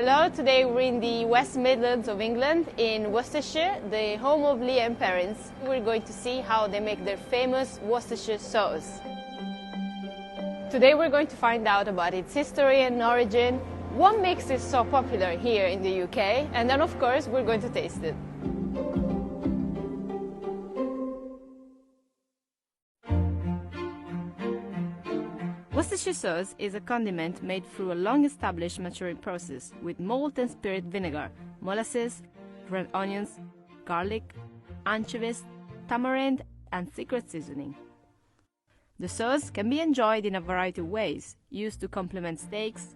Hello, today we're in the West Midlands of England in Worcestershire, the home of Lee and parents. We're going to see how they make their famous Worcestershire sauce. Today we're going to find out about its history and origin, what makes it so popular here in the UK, and then of course we're going to taste it. Worcestershire sauce is a condiment made through a long-established maturing process with malt and spirit vinegar, molasses, red onions, garlic, anchovies, tamarind, and secret seasoning. The sauce can be enjoyed in a variety of ways, used to complement steaks,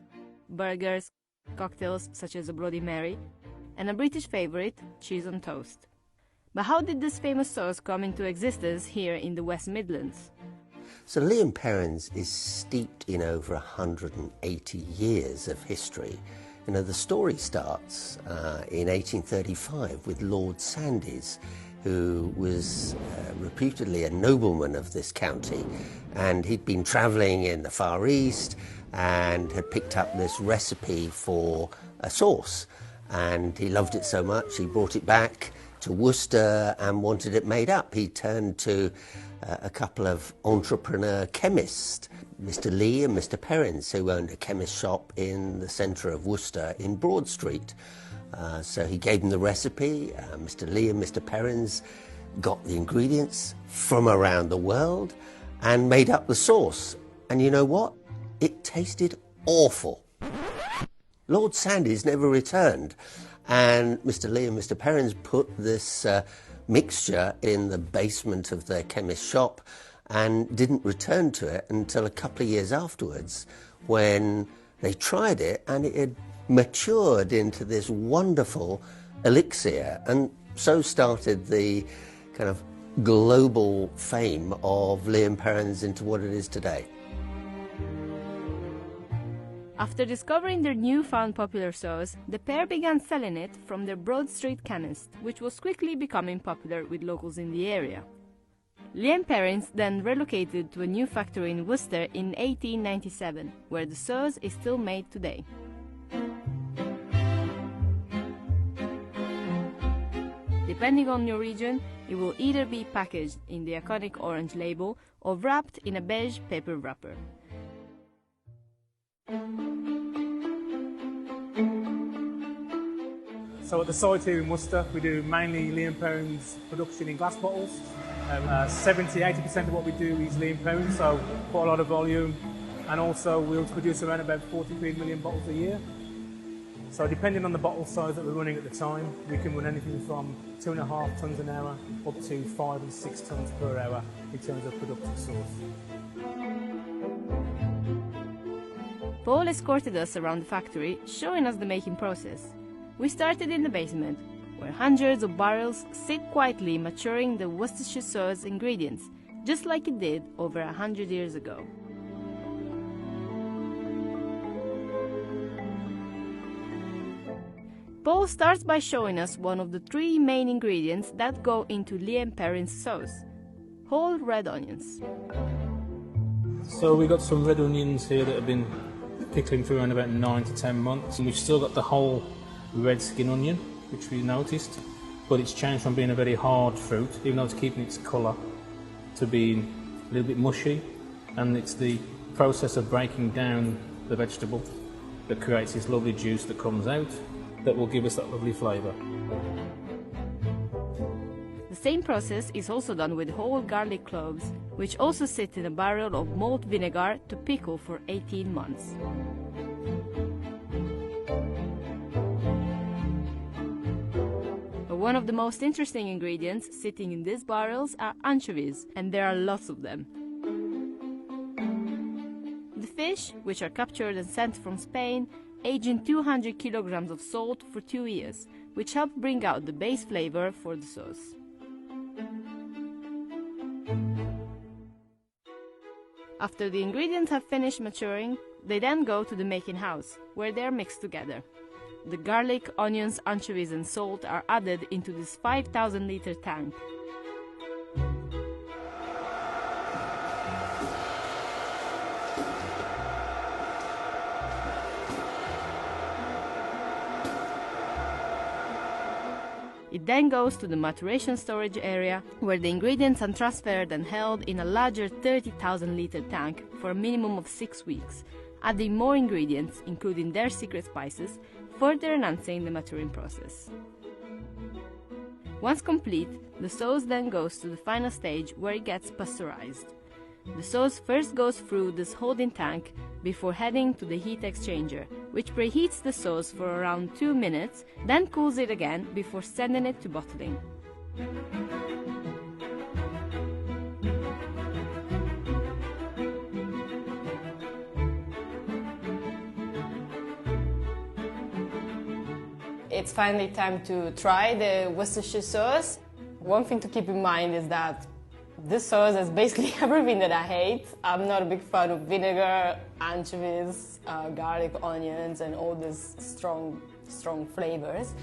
burgers, cocktails such as a Bloody Mary, and a British favorite, cheese on toast. But how did this famous sauce come into existence here in the West Midlands? So Lee and Perrins is steeped in over 180 years of history. You know, the story starts in 1835 with Lord Sandys, who was reputedly a nobleman of this county, and he'd been travelling in the Far East and had picked up this recipe for a sauce, and he loved it so much he brought it back to Worcester and wanted it made up. He turned to a couple of entrepreneur chemists, Mr. Lee and Mr. Perrins, who owned a chemist shop in the centre of Worcester in Broad Street. So he gave them the recipe. Mr. Lee and Mr. Perrins got the ingredients from around the world and made up the sauce. And you know what? It tasted awful. Lord Sandys never returned. And Mr. Lee and Mr. Perrins put this mixture in the basement of their chemist shop and didn't return to it until a couple of years afterwards, when they tried it and it had matured into this wonderful elixir, and so started the kind of global fame of Lee and Perrins into what it is today. After discovering their newfound popular sauce, the pair began selling it from their Broad Street chemist, which was quickly becoming popular with locals in the area. Lee and Perrins then relocated to a new factory in Worcester in 1897, where the sauce is still made today. Depending on your region, it will either be packaged in the iconic orange label or wrapped in a beige paper wrapper. So at the site here in Worcester, we do mainly Lee and Perrins production in glass bottles. 70–80% of what we do is Lee and Perrins, so quite a lot of volume. And also we'll produce around about 43 million bottles a year. So depending on the bottle size that we're running at the time, we can run anything from 2.5 tonnes an hour up to 5 and 6 tonnes per hour in terms of production sauce. Paul escorted us around the factory, showing us the making process. We started in the basement, where hundreds of barrels sit quietly maturing the Worcestershire sauce ingredients, just like it did over 100 years ago. Paul starts by showing us one of the 3 main ingredients that go into Lee and Perrins sauce: whole red onions. So we got some red onions here that have been pickling for around about 9 to 10 months, and we've still got the whole red skin onion, which we noticed, but it's changed from being a very hard fruit, even though it's keeping its colour, to being a little bit mushy, and it's the process of breaking down the vegetable that creates this lovely juice that comes out that will give us that lovely flavour. The same process is also done with whole garlic cloves, which also sit in a barrel of malt vinegar to pickle for 18 months. But one of the most interesting ingredients sitting in these barrels are anchovies, and there are lots of them. The fish, which are captured and sent from Spain, age in 200 kilograms of salt for 2 years, which help bring out the base flavor for the sauce. After the ingredients have finished maturing, they then go to the making house, where they are mixed together. The garlic, onions, anchovies and salt are added into this 5,000-litre tank. It then goes to the maturation storage area, where the ingredients are transferred and held in a larger 30,000-liter tank for a minimum of 6 weeks, adding more ingredients, including their secret spices, further enhancing the maturing process. Once complete, the sauce then goes to the final stage where it gets pasteurized. The sauce first goes through this holding tank before heading to the heat exchanger, which preheats the sauce for around 2 minutes, then cools it again before sending it to bottling. It's finally time to try the Worcestershire sauce. One thing to keep in mind is that this sauce is basically everything that I hate. I'm not a big fan of vinegar, anchovies, garlic, onions, and all these strong flavors.